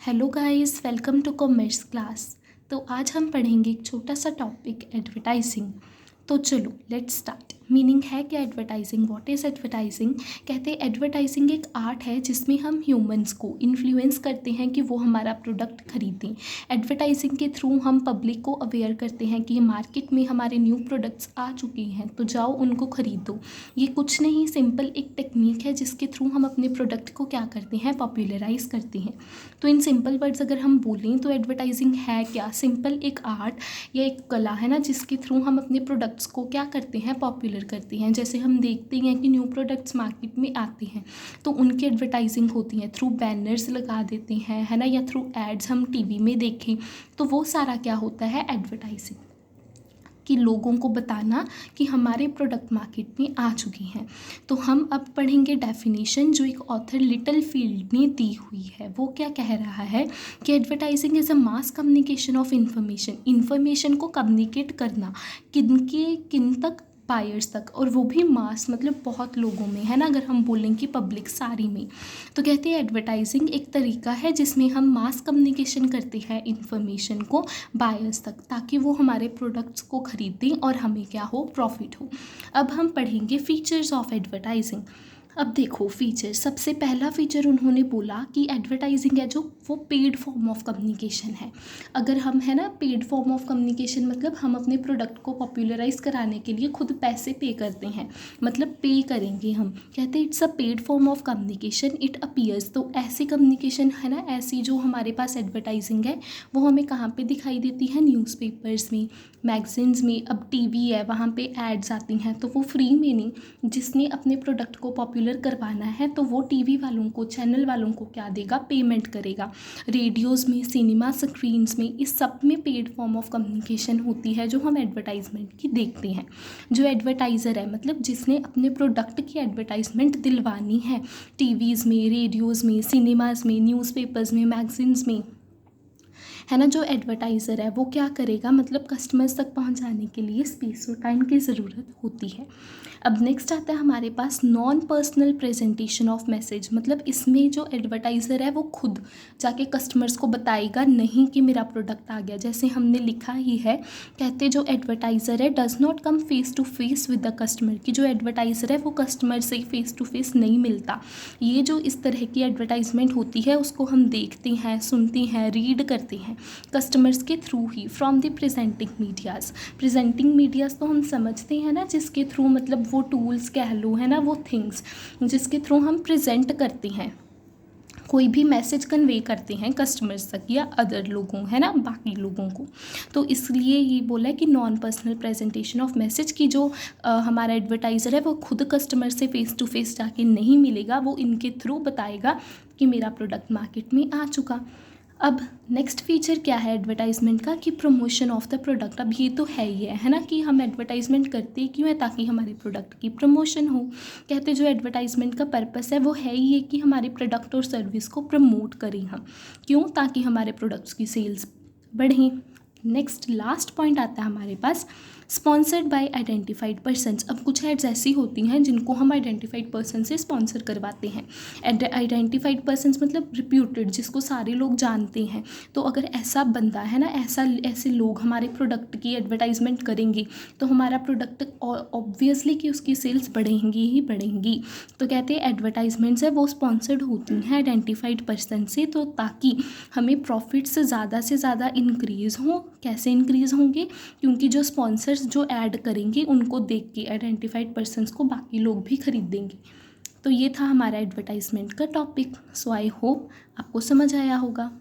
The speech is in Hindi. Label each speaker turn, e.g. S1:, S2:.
S1: Hello guys, welcome to commerce class. तो आज हम पढ़ेंगे एक छोटा सा टॉपिक एडवर्टाइजिंग। तो चलो लेट्स स्टार्ट। मीनिंग है क्या एडवर्टाइजिंग? What is advertising? कहते हैं एडवर्टाइजिंग एक आर्ट है जिसमें हम ह्यूमंस को इन्फ्लुएंस करते हैं कि वो हमारा प्रोडक्ट खरीदें। एडवर्टाइजिंग के थ्रू हम पब्लिक को अवेयर करते हैं कि मार्केट में हमारे न्यू प्रोडक्ट्स आ चुके हैं, तो जाओ उनको खरीदो। ये कुछ नहीं, सिंपल एक टेक्निक है जिसके थ्रू हम अपने प्रोडक्ट को क्या करते हैं, पॉपुलराइज करते हैं। तो इन सिंपल वर्ड्स अगर हम बोलें तो एडवर्टाइजिंग है क्या? सिंपल एक आर्ट या एक कला है ना, जिसके थ्रू हम अपने प्रोडक्ट्स को क्या करते हैं, पॉपुलर करते हैं। जैसे हम देखते हैं कि न्यू प्रोडक्ट्स मार्केट में आते हैं तो उनकी एडवर्टाइजिंग होती है, थ्रू बैनर्स लगा देते हैं, है ना, या थ्रू एड्स हम टीवी में देखें, तो वो सारा क्या होता है, एडवर्टाइजिंग। कि लोगों को बताना कि हमारे प्रोडक्ट मार्केट में आ चुके हैं। तो हम अब पढ़ेंगे डेफिनेशन जो एक ऑथर लिटिल फील्ड ने दी हुई है। वो क्या कह रहा है कि advertising is a mass communication of information को कम्युनिकेट करना, किन तक, बायर्स तक, और वो भी मास मतलब बहुत लोगों में, है ना, अगर हम बोलें कि पब्लिक सारी में। तो कहते हैं एडवर्टाइजिंग एक तरीका है जिसमें हम मास कम्युनिकेशन करते हैं इन्फॉर्मेशन को बायर्स तक, ताकि वो हमारे प्रोडक्ट्स को खरीदें और हमें क्या हो, प्रॉफिट हो। अब हम पढ़ेंगे फीचर्स ऑफ एडवर्टाइजिंग। अब देखो फीचर, सबसे पहला फीचर उन्होंने बोला कि एडवर्टाइजिंग है जो वो पेड फॉर्म ऑफ कम्युनिकेशन है। अगर हम, है ना, पेड फॉर्म ऑफ कम्युनिकेशन मतलब हम अपने प्रोडक्ट को पॉपुलराइज कराने के लिए खुद पैसे पे करते हैं, मतलब पे करेंगे हम। कहते हैं it's a paid form of communication it appears. तो ऐसी कम्युनिकेशन है ना, ऐसी जो हमारे पास एडवर्टाइजिंग है वो हमें कहाँ पे दिखाई देती है, न्यूज़पेपर्स में, मैगजीन्स में। अब टीवी है, वहाँ पे एड्स आती हैं, तो वो फ्री में नहीं, जिसने अपने प्रोडक्ट को पॉपुलर करवाना है तो वो टीवी वालों को, चैनल वालों को क्या देगा, पेमेंट करेगा। रेडियोज़ में, सिनेमा स्क्रीन्स में, इस सब में पेड फॉर्म ऑफ कम्युनिकेशन होती है जो हम एडवर्टाइजमेंट की देखते हैं। जो एडवर्टाइज़र है मतलब जिसने अपने प्रोडक्ट की एडवर्टाइजमेंट दिलवानी है, टीवीज़ में, रेडियोज़ में, सिनेमाज़ में, न्यूज़पेपर्स में, मैगजीन्स में, है ना, जो एडवर्टाइज़र है वो क्या करेगा, मतलब कस्टमर्स तक पहुंचाने के लिए स्पेस और टाइम की ज़रूरत होती है। अब नेक्स्ट आता है हमारे पास non personal presentation of message. मतलब इसमें जो एडवर्टाइज़र है वो खुद जाके कस्टमर्स को बताएगा नहीं कि मेरा प्रोडक्ट आ गया। जैसे हमने लिखा ही है, कहते जो एडवर्टाइज़र है does not come face to face with the customer, कि जो एडवर्टाइज़र है वो कस्टमर से फेस टू फेस नहीं मिलता। ये जो इस तरह की एडवर्टाइजमेंट होती है उसको हम देखते हैं, सुनते हैं, रीड करते हैं कस्टमर्स के through he, from the presenting medias तो हम समझते हैं ना, जिसके थ्रू मतलब वो टूल्स कह लो, है ना, वो थिंग्स जिसके थ्रू हम प्रेजेंट करते हैं, कोई भी मैसेज कन्वे करते हैं कस्टमर्स तक या अदर लोगों, है ना, बाकी लोगों को। तो इसलिए ये बोला है कि non personal presentation of message की जो हमारा एडवर्टाइज़र है वो खुद कस्टमर से फेस टू फेस जाके नहीं मिलेगा, वो इनके थ्रू बताएगा कि मेरा प्रोडक्ट मार्केट में आ चुका। अब नेक्स्ट फीचर क्या है एडवर्टाइजमेंट का, कि प्रमोशन ऑफ द प्रोडक्ट। अब ये तो है ही है ना, कि हम एडवर्टाइजमेंट करते क्यों है, ताकि हमारे प्रोडक्ट की प्रमोशन हो। कहते जो एडवर्टाइजमेंट का पर्पस है वो है ही है कि हमारे प्रोडक्ट और सर्विस को प्रमोट करें हम, क्यों, ताकि हमारे प्रोडक्ट्स की सेल्स बढ़ें। नेक्स्ट लास्ट पॉइंट आता है हमारे पास, स्पॉन्सर्ड बाय आइडेंटिफाइड पर्सन्स। अब कुछ एड्स ऐसी होती हैं जिनको हम आइडेंटिफाइड पर्सन से स्पॉन्सर करवाते हैं। आइडेंटिफाइड पर्सन्स मतलब रिप्यूटेड, जिसको सारे लोग जानते हैं। तो अगर ऐसा बंदा है ना, ऐसे लोग हमारे प्रोडक्ट की एडवर्टाइजमेंट करेंगे तो हमारा प्रोडक्ट ऑब्वियसली कि उसकी सेल्स बढ़ेंगी ही बढ़ेंगी। तो कहते हैं एडवर्टाइजमेंट्स है वो स्पॉन्सर्ड होती हैं आइडेंटिफाइड पर्सन से, तो ताकि हमें प्रॉफिट्स ज़्यादा से ज़्यादा इंक्रीज़ हों। कैसे इंक्रीज़ होंगे, क्योंकि जो स्पॉन्सर्स जो ऐड करेंगे उनको देख के आइडेंटिफाइड पर्सन्स को बाकी लोग भी खरीदेंगे। तो ये था हमारा एडवर्टाइजमेंट का टॉपिक। सो आई होप आपको समझ आया होगा।